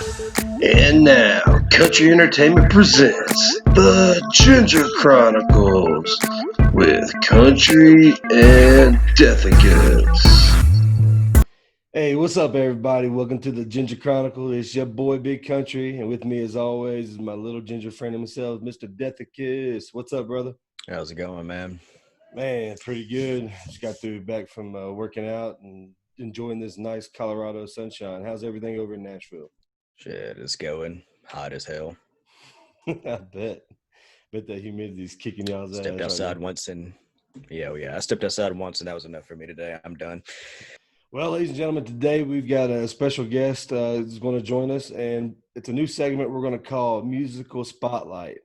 And now, Country Entertainment presents The Ginger Chronicles with Country and Deathicus. Hey, what's up, everybody? Welcome to the Ginger Chronicle. It's your boy, Big Country, and with me, as always, is my little ginger friend himself, Mr. Deathicus. What's up, brother? How's it going, man? Man, pretty good. Just got through back from working out and enjoying this nice Colorado sunshine. How's everything over in Nashville? Shit, it's going hot as hell. I bet that humidity's kicking y'all's Stepped ass right outside now. once and I stepped outside once and that was enough for me today. I'm done. Well, ladies and gentlemen, today we've got a special guest who's going to join us, and it's a new segment we're going to call Musical Spotlight.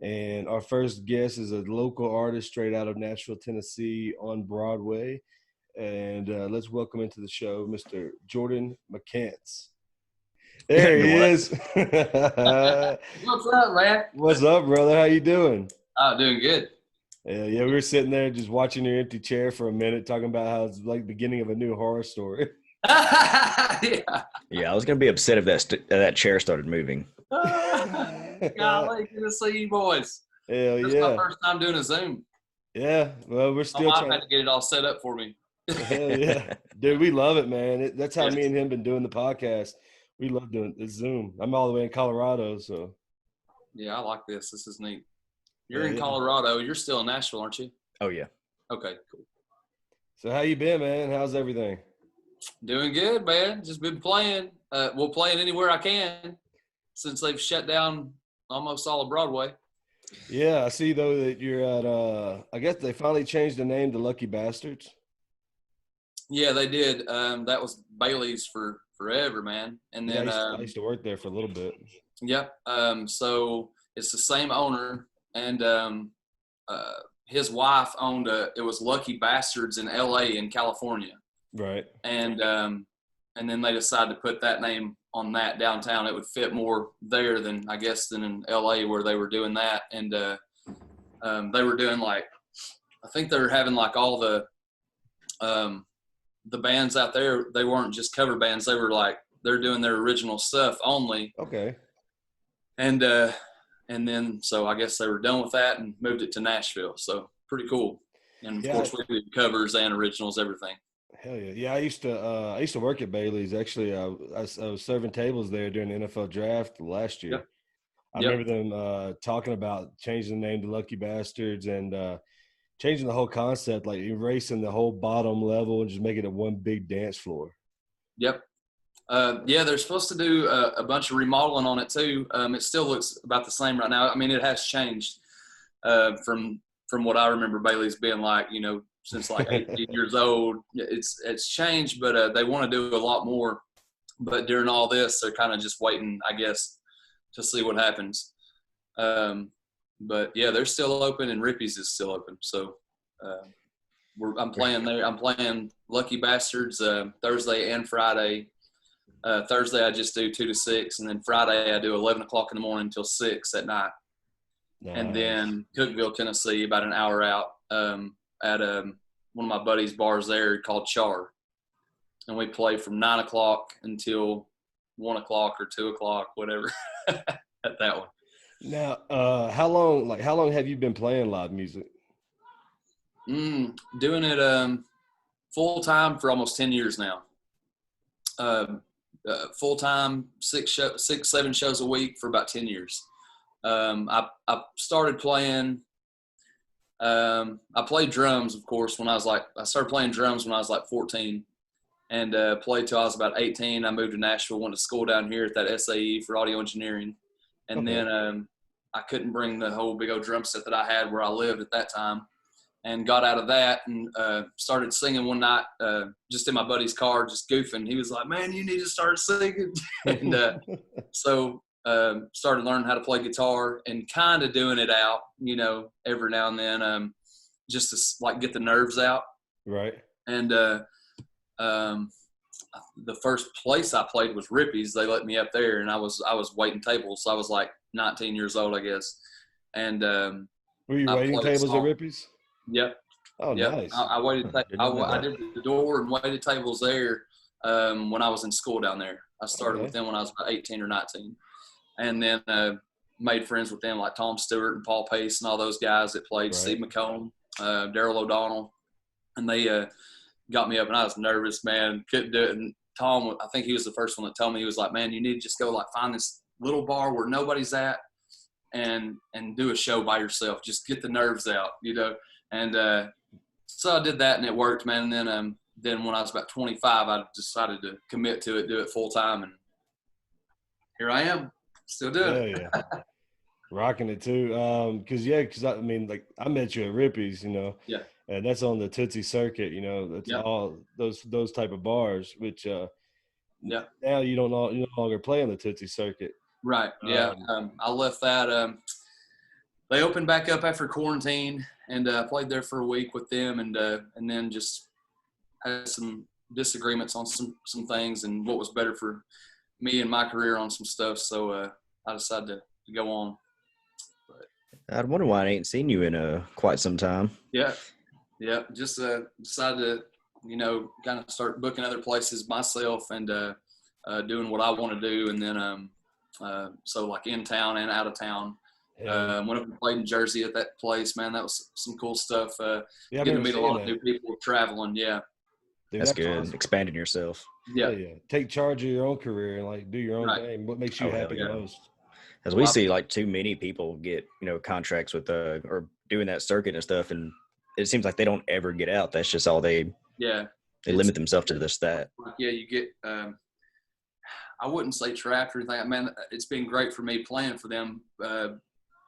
And our first guest is a local artist straight out of Nashville, Tennessee on Broadway. And let's welcome into the show Mr. Jordan McCants. There he What? is. What's up, man? What's up, brother? How you doing? Oh, doing good. Yeah, we were sitting there just watching your empty chair for a minute, talking about how it's like the beginning of a new horror story. Yeah. Yeah, I was gonna be upset if that chair started moving. Golly, good to see you boys. Hell This is yeah. my first time doing a Zoom. Yeah, well, we're My still wife trying. had to get it all set up for me. Hell yeah, dude, we love it, man. That's how Yes. me and him been doing the podcast. We love doing the Zoom. I'm all the way in Colorado, so Yeah, I like this. This is neat. You're Yeah, in yeah. Colorado. You're still in Nashville, aren't you? Oh yeah. Okay, cool. so how you been, man? How's everything? Doing good, man. Just been playing. Well, playing anywhere I can since they've shut down almost all of Broadway. Yeah, I see though that you're at. I guess they finally changed the name to Lucky Bastards. Yeah, they did. That was Bailey's for forever, man. And Yeah, then I used to work there for a little bit. Yep. So it's the same owner, and his wife owned it was Lucky Bastards in L.A. in California, Right. and then they decided to put that name on that downtown. It would fit more there than I guess than in L.A. where they were doing that, and they were doing like I think they were having like all the bands out there. They weren't just cover bands. They were like they're doing their original stuff only. Okay. And then so I guess they were done with that and moved it to Nashville. So pretty cool. And of Yeah. course we did covers and originals, everything. Hell yeah. Yeah, I used to work at Bailey's. Actually, I was serving tables there during the NFL draft last year. Yep. I Yep. remember them talking about changing the name to Lucky Bastards and changing the whole concept, like erasing the whole bottom level and just making it one big dance floor. Yep. Yeah, they're supposed to do a bunch of remodeling on it too. It still looks about the same right now. I mean, it has changed from what I remember Bailey's being like, since like 18 years old. It's changed, but they want to do a lot more. But during all this, they're kind of just waiting, I guess, to see what happens. But yeah, they're still open, and Rippy's is still open. So I'm playing there. I'm playing Lucky Bastards Thursday and Friday. Thursday I just do 2 to 6, and then Friday I do 11 o'clock in the morning until 6 at night. And then Cookeville, Tennessee, about an hour out at one of my buddies' bars there called Char. And we play from 9 o'clock until 1 o'clock or 2 o'clock, whatever, at that one. Now, how long have you been playing live music? Doing it full time for almost 10 years now. Full time, 7 shows a week for about 10 years. I started playing. I played drums, of course, I started playing drums when I was like 14, and played till I was about 18. I moved to Nashville, went to school down here at that SAE for audio engineering, and Okay. then I couldn't bring the whole big old drum set that I had where I lived at that time, and got out of that and started singing one night, just in my buddy's car, just goofing. He was like, "Man, you need to start singing," and so started learning how to play guitar and kind of doing it out, every now and then, just to like get the nerves out. Right. And the first place I played was Rippy's. They let me up there, and I was waiting tables. So I was like 19 years old, I guess. And Were you I waiting played tables at song. Rippy's? Yep. Oh, Yep. nice. I waited. Didn't know I that. did the door and waited tables there when I was in school down there. I started with them when I was about 18 or 19, and then made friends with them like Tom Stewart and Paul Pace and all those guys that played. Right. Steve McComb, Daryl O'Donnell, and they got me up, and I was nervous, man, couldn't do it. And Tom, I think he was the first one that told me, he was like, man, you need to just go like find this little bar where nobody's at and do a show by yourself. Just get the nerves out, you know. And so I did that, and it worked, man. And then when I was about 25, I decided to commit to it, do it full time, and here I am, still doing it. Yeah. Rocking it too. Because I mean, like I met you at Rippy's, you know. Yeah. And that's on the Tootsie circuit, you know. That's all those type of bars, which now you no longer play on the Tootsie circuit. Right. Yeah. I left that. They opened back up after quarantine, and played there for a week with them, and then just had some disagreements on some things and what was better for me and my career on some stuff. So I decided to go on. I'd wonder why I ain't seen you in quite some time. Yeah. Yeah. Just decided to, you know, kind of start booking other places myself and doing what I want to do. And then so like in town and out of town. Yeah. Went up and played in Jersey at that place, man. That was some cool stuff. Yeah, getting to meet a lot of new people traveling. Yeah. Dude, That's good. awesome. Expanding yourself. Yeah. Yeah. Take charge of your own career and like do your own Right. thing. What makes you happy yeah. the most? As we see, like too many people get, you know, contracts with or doing that circuit and stuff, and it seems like they don't ever get out. That's just all they limit themselves to this that. Yeah, you get. I wouldn't say trapped or anything. Man, it's been great for me playing for them.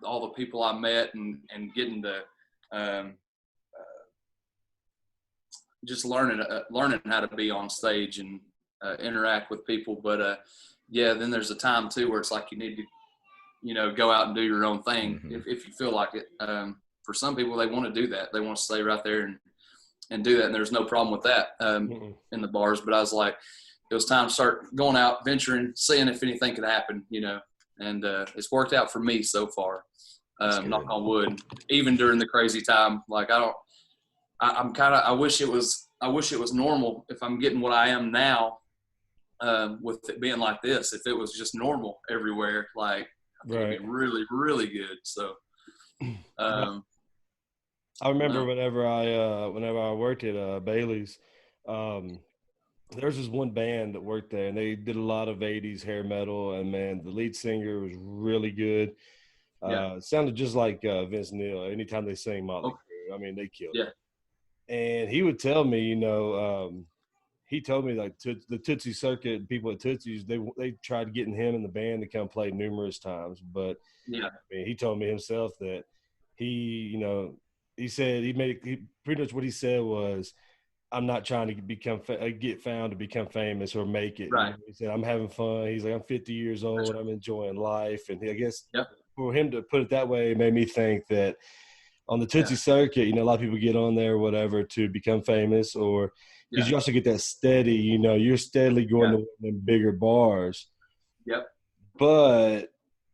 All the people I met and getting to just learning how to be on stage and interact with people. But then there's a time too where it's like you need to, you know, go out and do your own thing if you feel like it. For some people, they want to do that. They want to stay right there and do that, and there's no problem with that in the bars. But I was like, it was time to start going out, venturing, seeing if anything could happen, you know. And it's worked out for me so far. Knock on wood. Even during the crazy time, like I wish it was normal. If I'm getting what I am now, with it being like this, if it was just normal everywhere, like I think it'd be really, really good. So, I remember whenever I worked at Bailey's, there was this one band that worked there, and they did a lot of 80s hair metal, and man, the lead singer was really good. It sounded just like Vince Neil anytime they sang Motley Crue. I mean, they killed it. And he would tell me, you know, he told me like the Tootsie circuit, people at Tootsie's, they tried getting him and the band to come play numerous times, but I mean, he told me himself that he said pretty much what he said was, I'm not trying to get found to become famous or make it. Right. You know, he said, I'm having fun. He's like, I'm 50 years old. I'm enjoying life. And I guess for him to put it that way, it made me think that on the Tootsie circuit, you know, a lot of people get on there or whatever to become famous, or because you also get that steady, you know, you're steadily going to the bigger bars. Yep. But,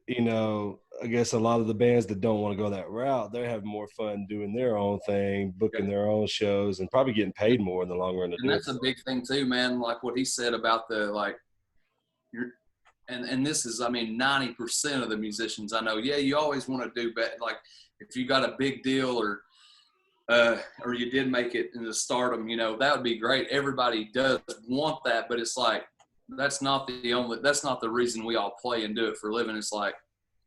you know, I guess a lot of the bands that don't want to go that route, they're having more fun doing their own thing, booking their own shows, and probably getting paid more in the long run. And that's a big thing too, man. Like what he said about the and this is, I mean, 90% of the musicians I know. Yeah, you always want to do better. Like if you got a big deal or you did make it into stardom, you know, that would be great. Everybody does want that, but it's like that's not the reason we all play and do it for a living. It's like,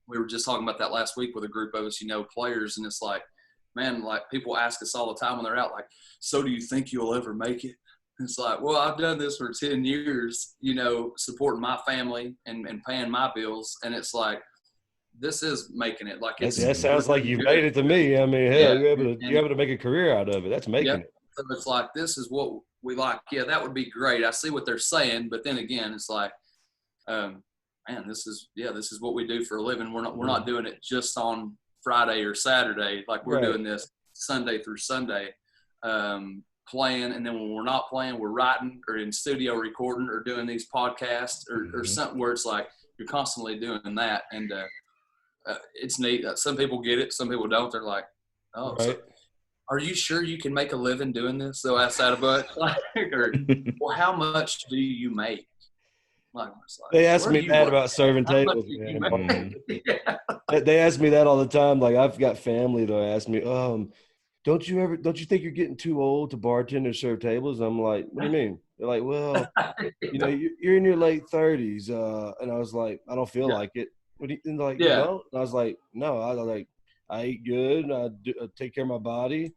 we were just talking about that last week with a group of us, you know, players, and it's like, man, like people ask us all the time when they're out, like, so do you think you'll ever make it? It's like, well, I've done this for 10 years, you know, supporting my family and paying my bills, and it's like, this is making it. Like that sounds like you've made it to me. I mean, hell, you're able to make a career out of it. That's making it. So it's like, this is what we like. Yeah, that would be great. I see what they're saying, but then again, it's like, man, this is what we do for a living. We're not doing it just on Friday or Saturday. Like we're doing this Sunday through Sunday, playing. And then when we're not playing, we're writing or in studio recording or doing these podcasts or something where it's like you're constantly doing that. And it's neat. Some people get it. Some people don't. They're like, oh, so are you sure you can make a living doing this? So I asked that about, or, well, how much do you make? They ask me that about serving tables, man. They ask me that all the time. Like, I've got family that ask me, don't you think you're getting too old to bartend or serve tables? I'm like, what do you mean? They're like, well, you know, you're in your late 30s. And I was like, I don't feel like it. What do you, and like, you don't? And I was like, no, I eat good. And I take care of my body.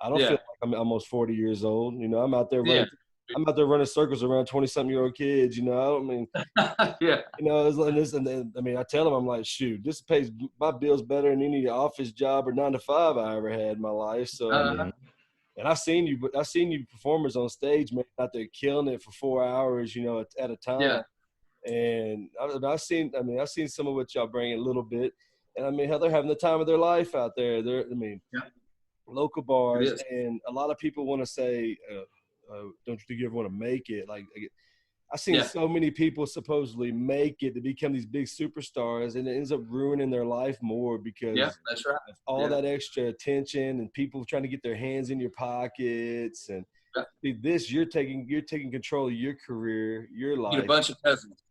I don't feel like I'm almost 40 years old. You know, I'm out there running circles around 20-something-year-old kids. You know, I don't mean, you know, I mean, I tell them, I'm like, shoot, this pays my bills better than any office job or 9-to-5 I ever had in my life. So, and I've seen you performers on stage, man, out there killing it for 4 hours, you know, at a time. Yeah. And I've seen some of what y'all bring a little bit, and I mean, how they're having the time of their life out there. Local bars, and a lot of people want to say, don't you think you ever want to make it? Like, I've seen so many people supposedly make it to become these big superstars, and it ends up ruining their life more because that's right. of all that extra attention and people trying to get their hands in your pockets. And you're taking control of your career, your life. You're a bunch of peasants.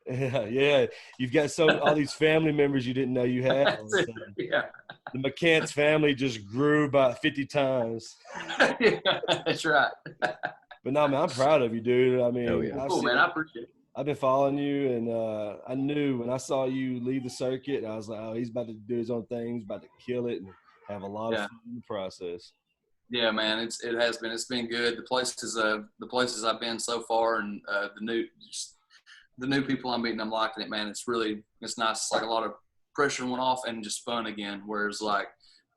Yeah. You've got all these family members you didn't know you had. The McCants family just grew by 50 times. That's right. But no, man, I'm proud of you, dude. I mean, cool, man. I appreciate it. I've been following you, and I knew when I saw you leave the circuit, I was like, oh, he's about to do his own thing. He's about to kill it and have a lot of fun in the process. Yeah, man, it's been good. The places I've been so far, and the new people I'm meeting, I'm liking it, man. It's nice. It's like a lot of pressure went off and just fun again. Whereas, like,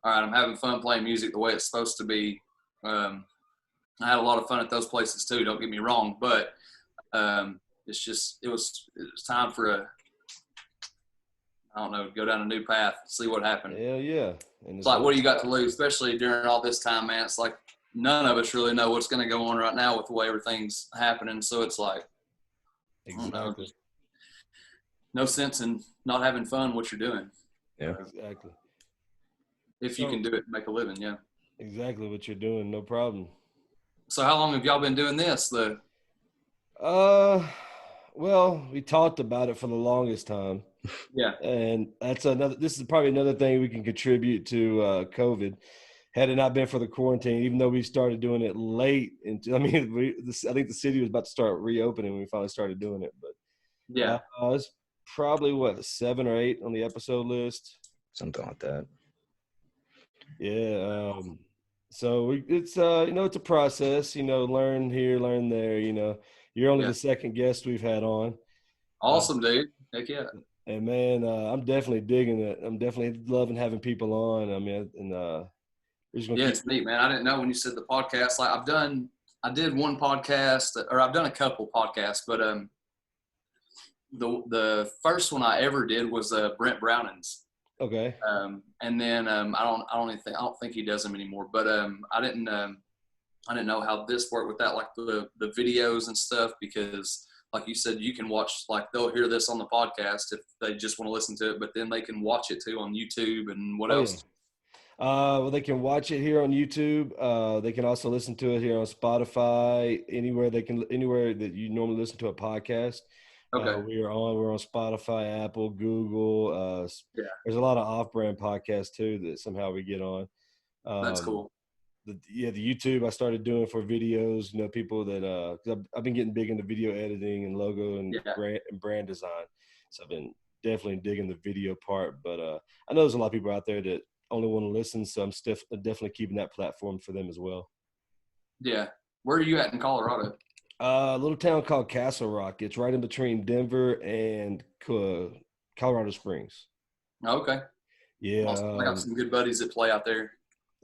all right, I'm having fun playing music the way it's supposed to be. I had a lot of fun at those places too. Don't get me wrong, but it was time for go down a new path, see what happened. Hell yeah. And it's like, what do you got to lose, especially during all this time, man? It's like none of us really know what's going to go on right now with the way everything's happening. So it's like, exactly. No sense in not having fun what you're doing. Yeah, exactly. If you can do it and make a living, yeah. Exactly what you're doing, no problem. So how long have y'all been doing this? Well, we talked about it for the longest time. Yeah. And this is probably another thing we can contribute to COVID. Had it not been for the quarantine, even though we started doing it late, I think the city was about to start reopening when we finally started doing it. But it's probably 7 or 8 on the episode list, something like that. Yeah. So it's it's a process. Learn here, learn there. You're only the second guest we've had on. Awesome, dude. Heck yeah. And man, I'm definitely digging it. I'm definitely loving having people on. I mean, and it's neat, man. I didn't know when you said the podcast. Like I did one podcast, or I've done a couple podcasts, but the first one I ever did was Brent Browning's. Okay. And then I don't think he does them anymore. But I didn't know how this worked with that, like the videos and stuff, because like you said, you can watch, like they'll hear this on the podcast if they just want to listen to it, but then they can watch it too on YouTube and what else? Yeah. Well, they can watch it here on YouTube. They can also listen to it here on Spotify, anywhere that you normally listen to a podcast. Okay. We're on Spotify, Apple, Google. There's a lot of off-brand podcasts too that somehow we get on. That's cool. The YouTube I started doing for videos. People that cause I've been getting big into video editing and logo and brand design. So I've been definitely digging the video part. But I know there's a lot of people out there that only want to listen, so I'm definitely keeping that platform for them as well. Yeah. Where are you at in Colorado? A little town called Castle Rock. It's right in between Denver and Colorado Springs. Okay. Yeah. Awesome. I got some good buddies that play out there.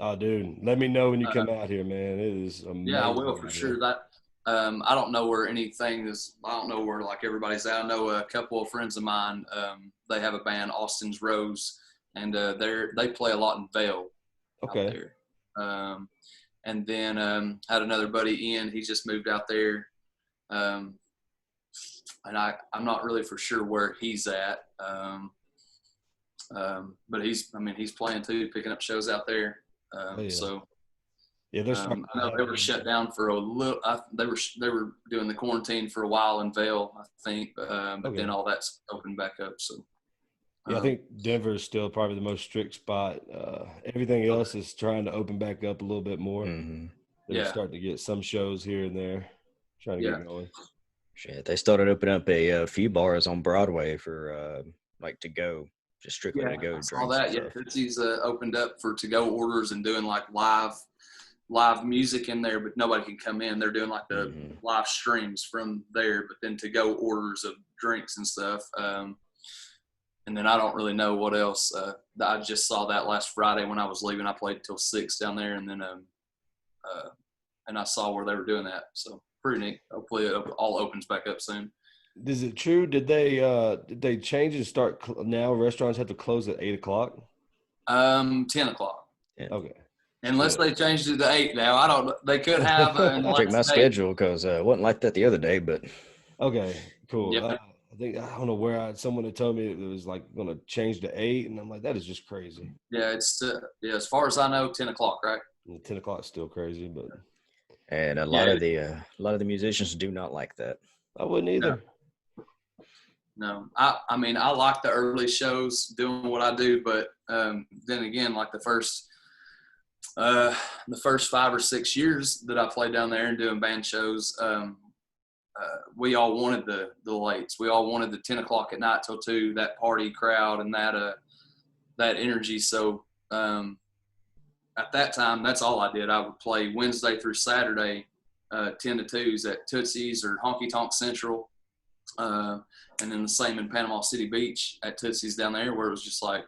Oh, dude, let me know when you come out here, man. It is amazing. Yeah, I will for sure. That I don't know where anything is. I don't know where like everybody's at. I know a couple of friends of mine. They have a band, Austin's Rose, and they play a lot in Vail. Okay. Out there. And then had another buddy, Ian. He just moved out there, and I'm not really for sure where he's at. But he's playing too, picking up shows out there. So Yeah, they're starting. I know they were shut down for a little. They were doing the quarantine for a while in Vail, I think, but then all that's opened back up. So yeah, I think Denver is still probably the most strict spot. Everything else is trying to open back up a little bit more. Mm-hmm. They're starting to get some shows here and there, trying to get going. Shit, they started opening up a few bars on Broadway for like to go, just strictly to go. I saw that. Yeah, Tootsie's opened up for to go orders and doing like live music in there, but nobody can come in. They're doing like the live streams from there, but then to go orders of drinks and stuff. And then I don't really know what else. I just saw that last Friday when I was leaving. I played till 6 down there, and then and I saw where they were doing that. So pretty neat. Hopefully it all opens back up soon. Is it true? Did they change and start now? Restaurants have to close at 8 o'clock. 10 o'clock. Yeah. Okay. Unless they changed it to 8 now. I don't. They could have. Check my schedule because it wasn't like that the other day. But okay, cool. Yep. I don't know where someone had told me it was like going to change to 8, and I'm like, that is just crazy. Yeah, it's as far as I know, 10 o'clock, right? 10 o'clock is still crazy, but and a lot of the musicians do not like that. I wouldn't either. No. I mean, I like the early shows doing what I do, but then again, like the first 5 or 6 years that I played down there and doing band shows, we all wanted the lates. We all wanted the 10 o'clock at night till 2, that party crowd and that energy. So at that time, that's all I did. I would play Wednesday through Saturday, 10 to 2s at Tootsie's or Honky Tonk Central. And then the same in Panama City Beach at Tootsie's down there, where it was just like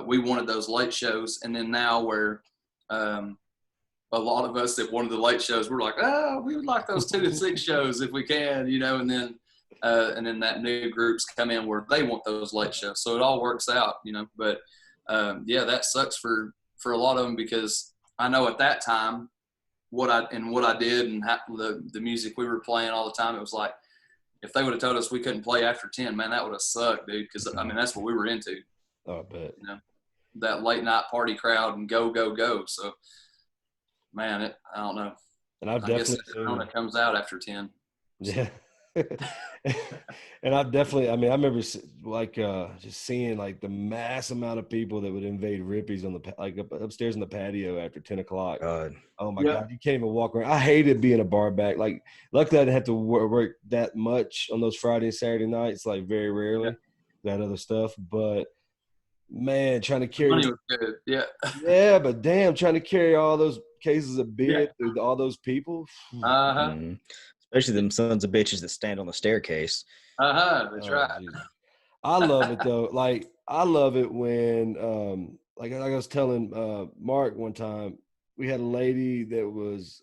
we wanted those late shows. And then now where a lot of us that wanted the late shows, we're like, we would like those 2 to 6 shows if we can, and then that new groups come in where they want those late shows. So it all works out, but that sucks for a lot of them, because I know at that time what I did and the music we were playing all the time, it was like, if they would have told us we couldn't play after 10, man, that would have sucked, dude. Because I mean, that's what we were into. Oh, I bet. That late night party crowd and go, go, go. So, man, I don't know. And I guess it comes out after 10. Yeah. And I remember like just seeing like the mass amount of people that would invade Rippy's on the upstairs in the patio after 10 o'clock. God. Oh my God, you can't even walk around. I hated being a bar back. Like, luckily I didn't have to work that much on those Friday and Saturday nights. Like, very rarely that other stuff. But man, trying to carry money was good. Yeah, but damn, trying to carry all those cases of beer through all those people. Especially them sons of bitches that stand on the staircase. That's right. Jesus. I love it though. Like, I love it when like I was telling Mark one time, we had a lady that was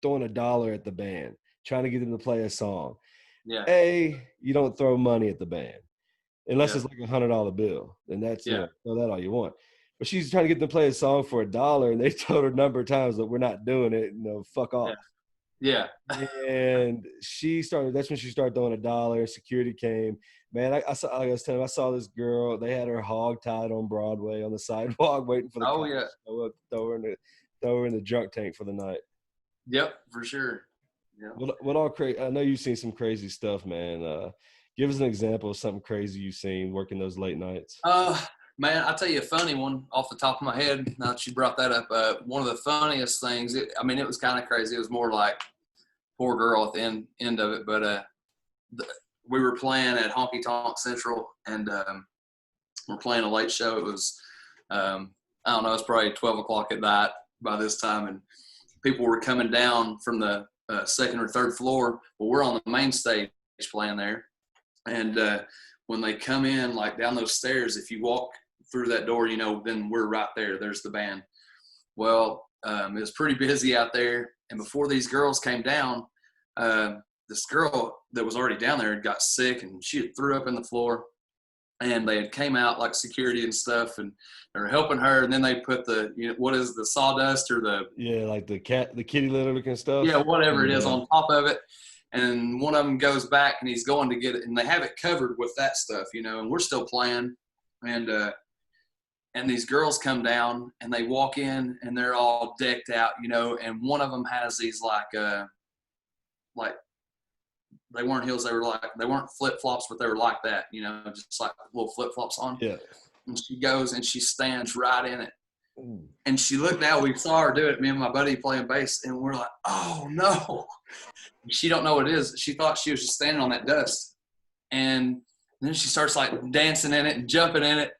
throwing $1 at the band, trying to get them to play a song. Yeah. You don't throw money at the band unless it's like $100 bill, and that's throw that all you want. But she's trying to get them to play a song for $1, and they told her a number of times that we're not doing it. Fuck off. Yeah. And that's when she started throwing $1. Security came. Man, I saw, like I was telling you, I saw this girl. They had her hog tied on Broadway on the sidewalk, waiting for the cops to show up, throw her in the drunk tank for the night. Yep, for sure. Yeah. What all crazy? I know you've seen some crazy stuff, man. Give us an example of something crazy you've seen working those late nights. Man, I'll tell you a funny one off the top of my head. Now that you brought that up, one of the funniest things. It was kind of crazy. It was more like poor girl at the end of it. But we were playing at Honky Tonk Central, and we're playing a late show. It was I don't know. It's probably 12 o'clock at night by this time, and people were coming down from the second or third floor. Well, we're on the main stage playing there, and when they come in like down those stairs, if you walk through that door, then we're right there. There's the band. Well, it was pretty busy out there, and before these girls came down, this girl that was already down there had got sick, and she had threw up in the floor, and they had came out like security and stuff, and they were helping her, and then they put the what is the sawdust or like the kitty litter looking stuff, whatever it is on top of it. And one of them goes back, and he's going to get it, and they have it covered with that stuff, and we're still playing. And and these girls come down and they walk in and they're all decked out, you know, and one of them has these like they weren't heels, they weren't flip-flops, but they were like that, you know, just like little flip-flops on. Yeah. And she goes and she stands right in it. And she looked out, we saw her do it, me and my buddy playing bass, and we're like, oh no. She don't know what it is. She thought she was just standing on that dust. And then she starts like dancing in it and jumping in it.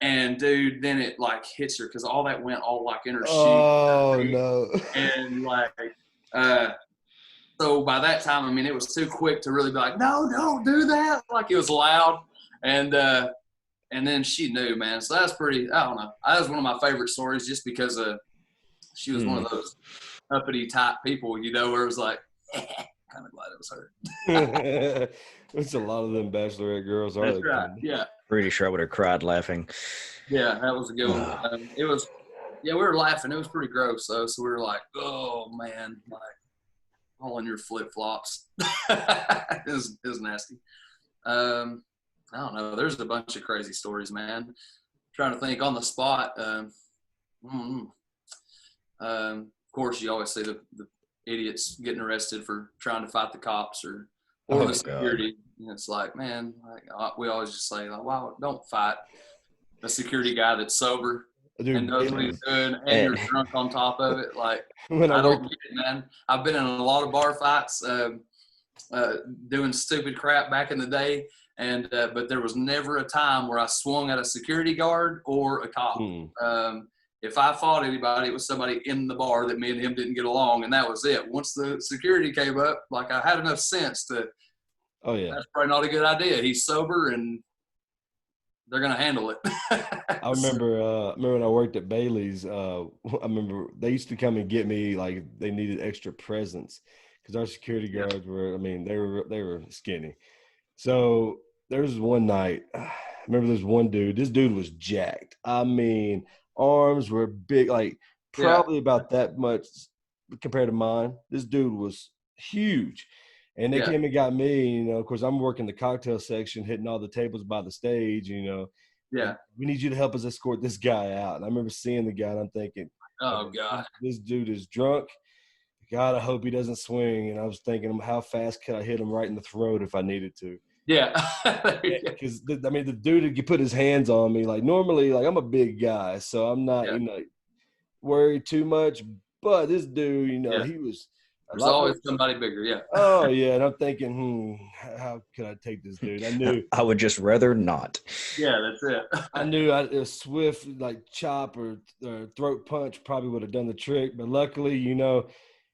And dude, then it like hits her because all that went all like in her shoe. Oh no. And like so by that time, I mean, it was too quick to really be like, no, don't do that. Like it was loud. And then she knew, man. So that was pretty, I don't know. That was one of my favorite stories just because she was one of those uppity type people, you know, where it was like, kind of glad it was her. It's a lot of them bachelorette girls, are That's they? right. Yeah. Pretty sure I would have cried laughing. Yeah, that was a good one. It was, we were laughing. It was pretty gross, though. So we were like, oh, man, like, all in your flip-flops. it was nasty. I don't know. There's a bunch of crazy stories, man. I'm trying to think on the spot. Of course, you always see the idiots getting arrested for trying to fight the cops or the security. And it's like, man, like, we always just say, like, wow, don't fight a security guy that's sober. Dude, and knows what he's doing, and you're drunk on top of it. Like, I don't get it, man. I've been in a lot of bar fights, doing stupid crap back in the day, and but there was never a time where I swung at a security guard or a cop. If I fought anybody, it was somebody in the bar that me and him didn't get along, and that was it. Once the security came up, like I had enough sense to. Oh yeah, that's probably not a good idea. He's sober and. They're gonna handle it. I remember when I worked at Bailey's. I remember they used to come and get me like they needed extra presents because our security guards were. I mean, they were skinny. So there was one night. I remember there's one dude. This dude was jacked. I mean, arms were big, like probably about that much compared to mine. This dude was huge. And they came and got me, you know, of course, I'm working the cocktail section, hitting all the tables by the stage, you know. Yeah. We need you to help us escort this guy out. And I remember seeing the guy, and I'm thinking, oh, God. This dude is drunk. God, I hope he doesn't swing. And I was thinking, how fast could I hit him right in the throat if I needed to? Yeah. Because, I mean, the dude could put his hands on me. Like, normally, like, I'm a big guy, so I'm not, you know, worried too much. But this dude, you know, he was – there's always somebody bigger, yeah. Oh, yeah, and I'm thinking, how could I take this dude? I knew. I would just rather not. Yeah, that's it. I knew a swift, like, chop or throat punch probably would have done the trick, but luckily, you know,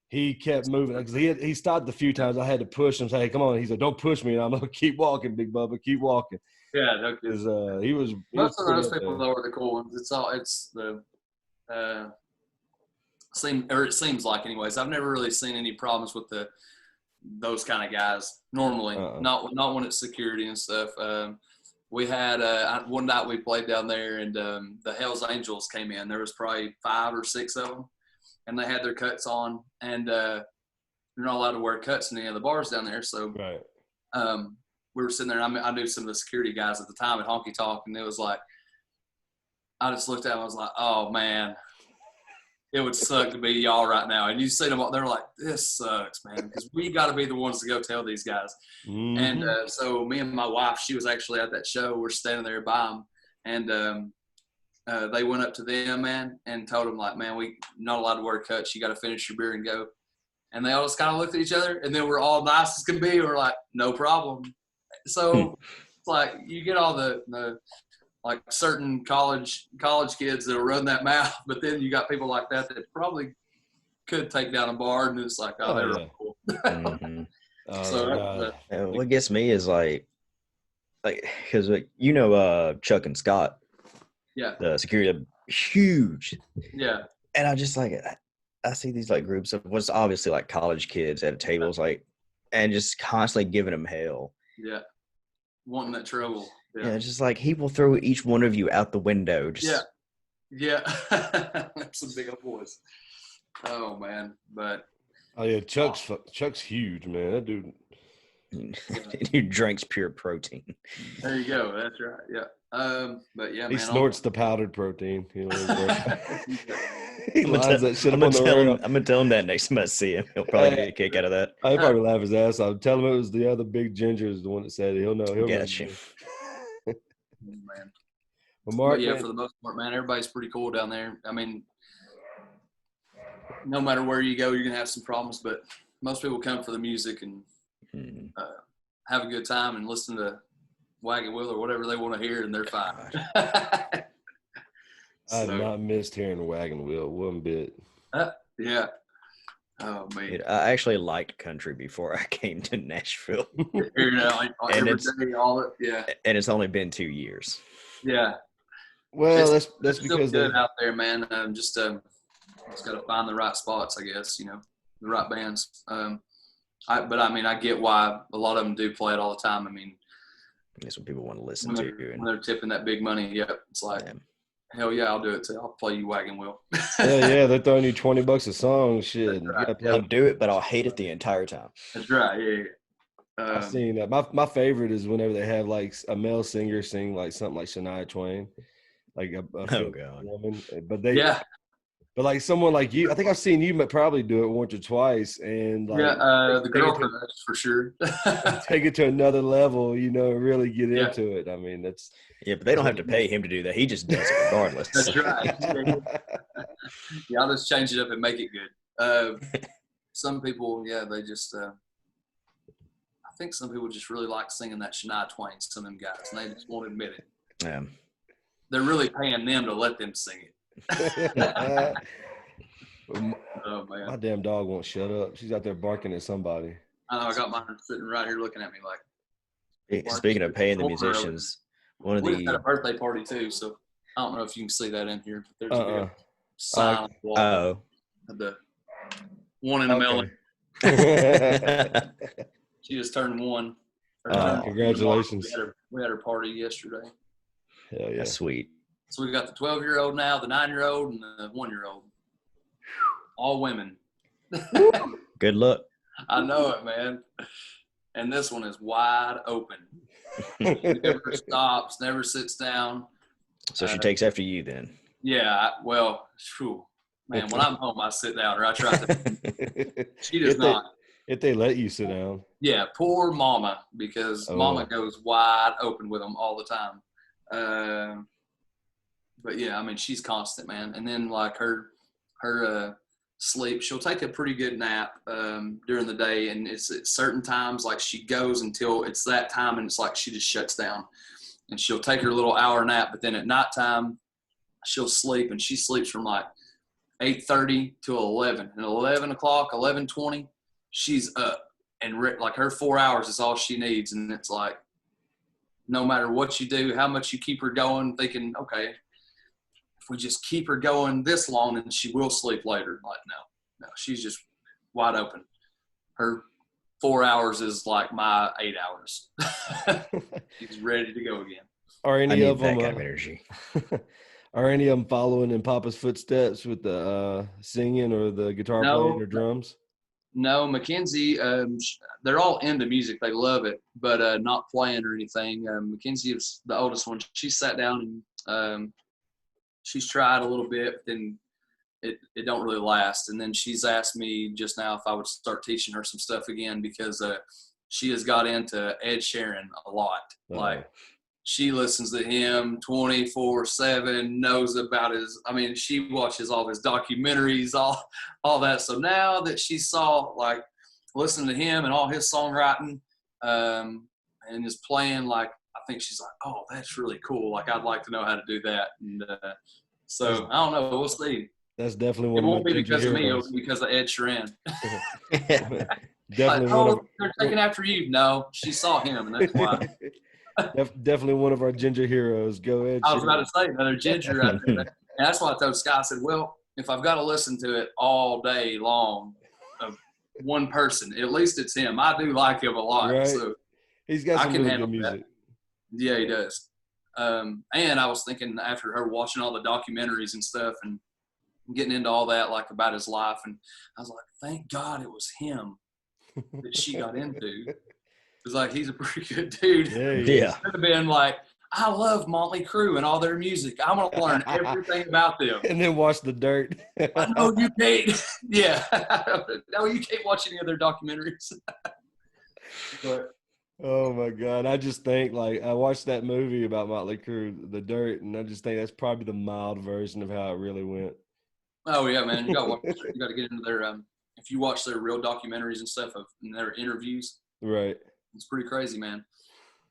he kept moving. Because he stopped a few times. I had to push him, say, hey, come on. He said, don't push me. And I'm going to keep walking, big Bubba, keep walking. Yeah, because he was – most of those people, though, are the cool ones. It's the it seems like, anyways. I've never really seen any problems with those kind of guys normally. Not when it's security and stuff. We had one night we played down there, and the Hells Angels came in. There was probably 5 or 6 of them, and they had their cuts on, and you're not allowed to wear cuts in any of the bars down there. So we were sitting there, and I knew some of the security guys at the time at Honky Tonk, and it was like, I just looked at them, I was like, oh man. It would suck to be y'all right now. And you see them, they're like, this sucks, man, because we got to be the ones to go tell these guys. Mm-hmm. And so me and my wife, she was actually at that show. We're standing there by them. And they went up to them, man, and told them, like, man, we not allowed to wear cuts. You got to finish your beer and go. And they all just kind of looked at each other. And then we're all nice as can be. We're like, no problem. So it's like you get all the like certain college kids that'll run that mouth, but then you got people like that probably could take down a bar, and it's like, they're cool. Mm-hmm. So what gets me is like because you know Chuck and Scott, the security, huge, and I just like I see these like groups of what's obviously like college kids at tables, like, and just constantly giving them hell, wanting that trouble. Yeah, it's just like he will throw each one of you out the window. Yeah. That's some big old boys. Oh man, but Chuck's huge, man. That dude. He drinks pure protein. There you go. That's right. Yeah. But yeah, he man, snorts the powdered protein. He lines that shit I'm up on the rail. I'm gonna tell him that next time I see him. He'll probably get a kick out of that. I'd probably laugh his ass off. Tell him it was the other big ginger is the one that said it. He'll know. He'll get you. Man. Well, Mark, but yeah, for the most part, man, everybody's pretty cool down there. I mean, no matter where you go, you're gonna have some problems, but most people come for the music and have a good time and listen to Wagon Wheel or whatever they want to hear, and they're fine. I've not missed hearing Wagon Wheel one bit. Yeah. Oh man. Dude, I actually liked country before I came to Nashville. And it's only been 2 years. Yeah. Well, that's because good out there, man. Just got to find the right spots, I guess. The right bands. But I mean, I get why a lot of them do play it all the time. I mean, that's what people want to listen to. When they're tipping that big money, it's like, hell yeah, I'll do it too. I'll play you Wagon Wheel. yeah, they're throwing you $20 a song. Shit, right. I'll do it, but I'll hate it the entire time. That's right. Yeah. I've seen that. My favorite is whenever they have like a male singer sing like something like Shania Twain, like a woman. But but like someone like you, I think I've seen you probably do it once or twice, and like the girlfriend for sure. Take it to another level, really get into it. I mean, that's but they don't have to pay him to do that. He just does it regardless. That's right. I'll just change it up and make it good. Some people, they just. I think some people just really like singing that Shania Twain. Some of them guys, and they just won't admit it. Yeah. They're really paying them to let them sing it. Oh man, my damn dog won't shut up. She's out there barking at somebody. I know. I got mine sitting right here looking at me like. Speaking of paying the musicians, we had a birthday party too, so I don't know if you can see that in here. But there's a sign on the wall. The one in a melon. She just turned 1. Congratulations! We had her party yesterday. Hell yeah, that's sweet. So we got the 12-year-old now, the 9-year-old, and the 1-year-old. All women. Good luck. I know it, man. And this one is wide open. Never stops, never sits down. So she takes after you then. Yeah, well, man, when I'm home, I sit down, or I try to. She does not. If they let you sit down. Yeah, poor mama, because mama goes wide open with them all the time. But yeah, I mean, she's constant, man. And then like her sleep, she'll take a pretty good nap during the day, and it's at certain times, like she goes until it's that time, and it's like she just shuts down, and she'll take her little hour nap. But then at nighttime, she'll sleep, and she sleeps from like 8:30 to 11, and 11 o'clock, 11:20, she's up, and like her 4 hours is all she needs. And it's like, no matter what you do, how much you keep her going, thinking, okay, if we just keep her going this long, then she will sleep later. Like, no, she's just wide open. Her 4 hours is like my 8 hours. She's ready to go again. Are any of them kind of energy? Are any of them following in Papa's footsteps with the singing or the guitar playing or drums? No, Mackenzie, they're all into music. They love it, but not playing or anything. Mackenzie is the oldest one. She sat down and she's tried a little bit, but then it don't really last. And then she's asked me just now if I would start teaching her some stuff again, because she has got into Ed Sheeran a lot. Uh-huh. Like, she listens to him 24/7, knows about she watches all his documentaries, all that. So now that she saw, like, listening to him and all his songwriting, and is playing, like, I think she's like, oh, that's really cool. Like, I'd like to know how to do that. And so I don't know. We'll see. That's definitely one. It won't be because of me. It'll be because of Ed Sheeran. Definitely like, they're taking after you. No, she saw him, and that's why. Definitely one of our ginger heroes. Go ahead. I was about to say another ginger out there. And that's why I told Scott, I said, well, if I've got to listen to it all day long of one person, at least it's him. I do like him a lot. Right. So he's got some really good music. That. Yeah, he does. And I was thinking, after her watching all the documentaries and stuff and getting into all that, like, about his life, and I was like, thank God it was him that she got into. Because like he's a pretty good dude. Yeah. Could have been like, I love Motley Crue and all their music. I'm gonna learn everything about them. And then watch The Dirt. No, you can't. Yeah. No, you can't watch any of their documentaries. But oh my God. I just think like I watched that movie about Motley Crue, The Dirt, and I just think that's probably the mild version of how it really went. oh yeah, man. You gotta get into their if you watch their real documentaries and stuff of their interviews. Right. It's pretty crazy, man.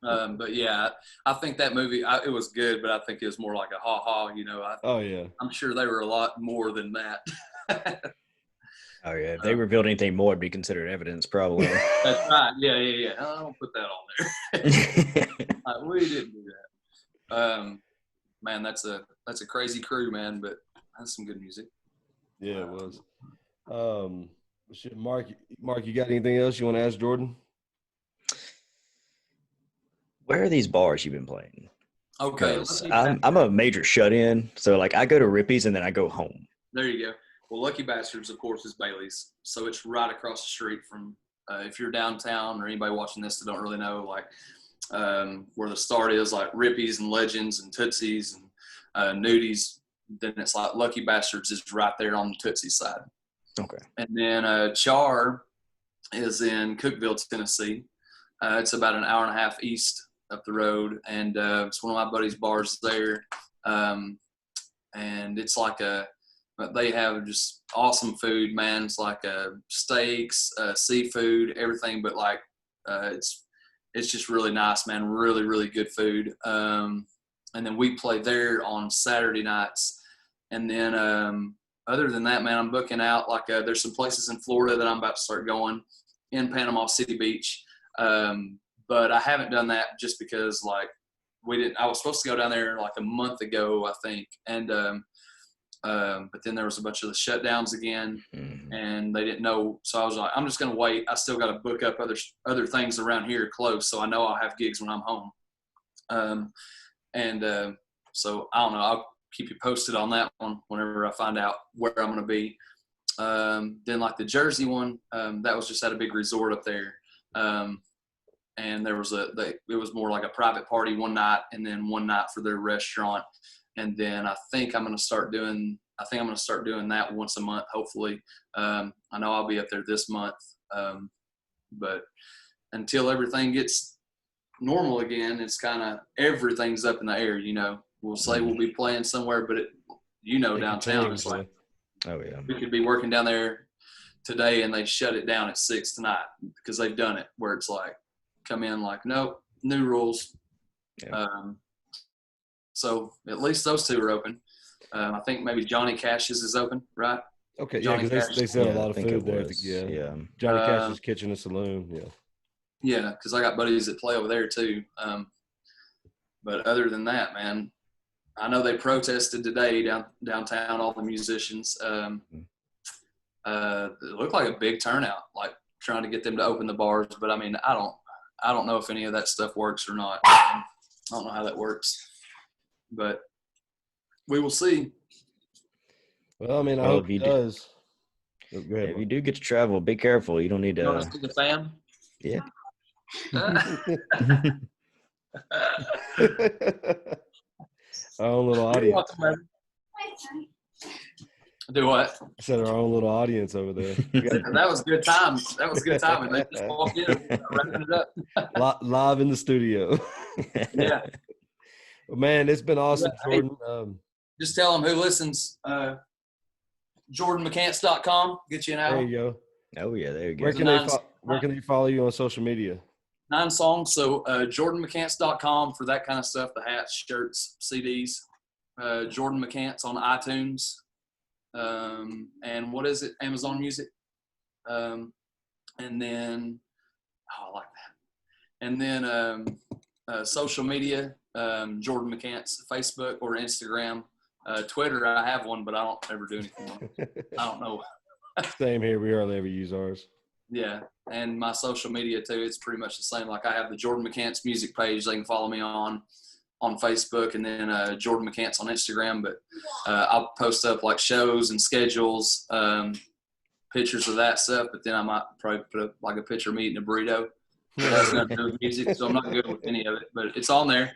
But yeah, I think that movie, it was good, but I think it was more like a ha-ha, you know. Oh, yeah. I'm sure they were a lot more than that. Oh, yeah. If they revealed anything more, it'd be considered evidence, probably. That's right. Yeah. I don't put that on there. We didn't do that. Man, that's a crazy crew, man, but that's some good music. Yeah, it was. Mark, you got anything else you want to ask Jordan? Where are these bars you've been playing? Okay. I'm a major shut-in, so like I go to Rippy's and then I go home. There you go. Well, Lucky Bastards, of course, is Bailey's. So it's right across the street from, if you're downtown or anybody watching this that don't really know, like where the start is, like Rippy's and Legends and Tootsie's and Nudies, then it's like Lucky Bastards is right there on the Tootsie side. Okay. And then Char is in Cookeville, Tennessee. It's about an hour and a half east up the road, and it's one of my buddy's bars there. And it's like they have just awesome food, man. It's like steaks, seafood, everything, but like it's just really nice, man. Really, really good food. And then we play there on Saturday nights. And then other than that, man, I'm booking out like there's some places in Florida that I'm about to start going, in Panama City Beach. But I haven't done that just because like I was supposed to go down there like a month ago, I think. And, but then there was a bunch of the shutdowns again and they didn't know. So I was like, I'm just going to wait. I still got to book up other things around here close. So I know I'll have gigs when I'm home. So I don't know. I'll keep you posted on that one whenever I find out where I'm going to be. Then like the Jersey one, that was just at a big resort up there. And there was it was more like a private party one night and then one night for their restaurant. And then I think I'm going to start doing that once a month, hopefully. I know I'll be up there this month. But until everything gets normal again, it's kind of everything's up in the air, you know. We'll say we'll be playing somewhere, but downtown it's like, oh yeah, we could be working down there today and they shut it down at 6 tonight because they've done it where it's like, come in like, nope, new rules. Yeah. So at least those two are open. I think maybe Johnny Cash's is open, right? Okay, Johnny yeah, because they sell a lot of food there. Yeah. Johnny Cash's Kitchen and Saloon, yeah. Yeah, because I got buddies that play over there too. But other than that, man, I know they protested today downtown, all the musicians. It looked like a big turnout, like trying to get them to open the bars. But I mean, I don't know if any of that stuff works or not. I don't know how that works, but we will see. Well, I mean, I hope he does. Go ahead, if you do get to travel, be careful. You don't need to. You want to see the fam? Yeah. Our own little audience. Do what? I said our own little audience over there. That was good time. That was good time. And they just walked in, wrapping it up. Live in the studio. Yeah. Well, man, it's been awesome, Jordan. Just tell them who listens. JordanMcCants.com. Get you an album. There you go. Oh, yeah, there you go. Where can they follow you on social media? 9 songs. So JordanMcCants.com for that kind of stuff, the hats, shirts, CDs. Jordan McCants on iTunes. And what is it? Amazon Music. And then, I like that. And then social media, Jordan McCants, Facebook or Instagram. Twitter, I have one, but I don't ever do anything on it. I don't know. Same here. We hardly ever use ours. Yeah, and my social media too, it's pretty much the same. Like I have the Jordan McCants music page they can follow me on Facebook, and then Jordan McCants on Instagram. But I'll post up like shows and schedules, pictures of that stuff. But then I might probably put up like a picture of me eating a burrito. That's not good music, so I'm not good with any of it, but it's on there.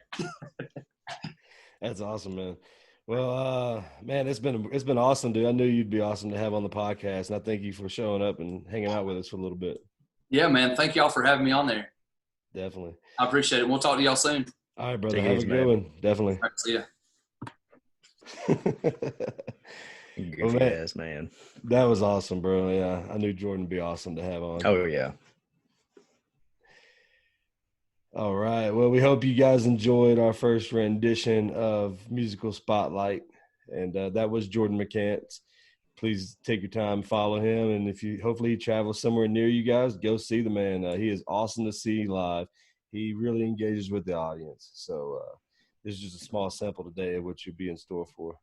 That's awesome, man. Well, man, it's been awesome, dude. I knew you'd be awesome to have on the podcast, and I thank you for showing up and hanging out with us for a little bit. Yeah, man. Thank y'all for having me on there. Definitely. I appreciate it. We'll talk to y'all soon. All right, brother. Have a good one. Definitely. All right, see ya. Goofy ass man. That was awesome, bro. Yeah, I knew Jordan would be awesome to have on. Oh, yeah. All right. Well, we hope you guys enjoyed our first rendition of Musical Spotlight. And that was Jordan McCants. Please take your time, follow him. And hopefully he travels somewhere near you guys, go see the man. He is awesome to see live. He really engages with the audience. So this is just a small sample today of what you'll be in store for.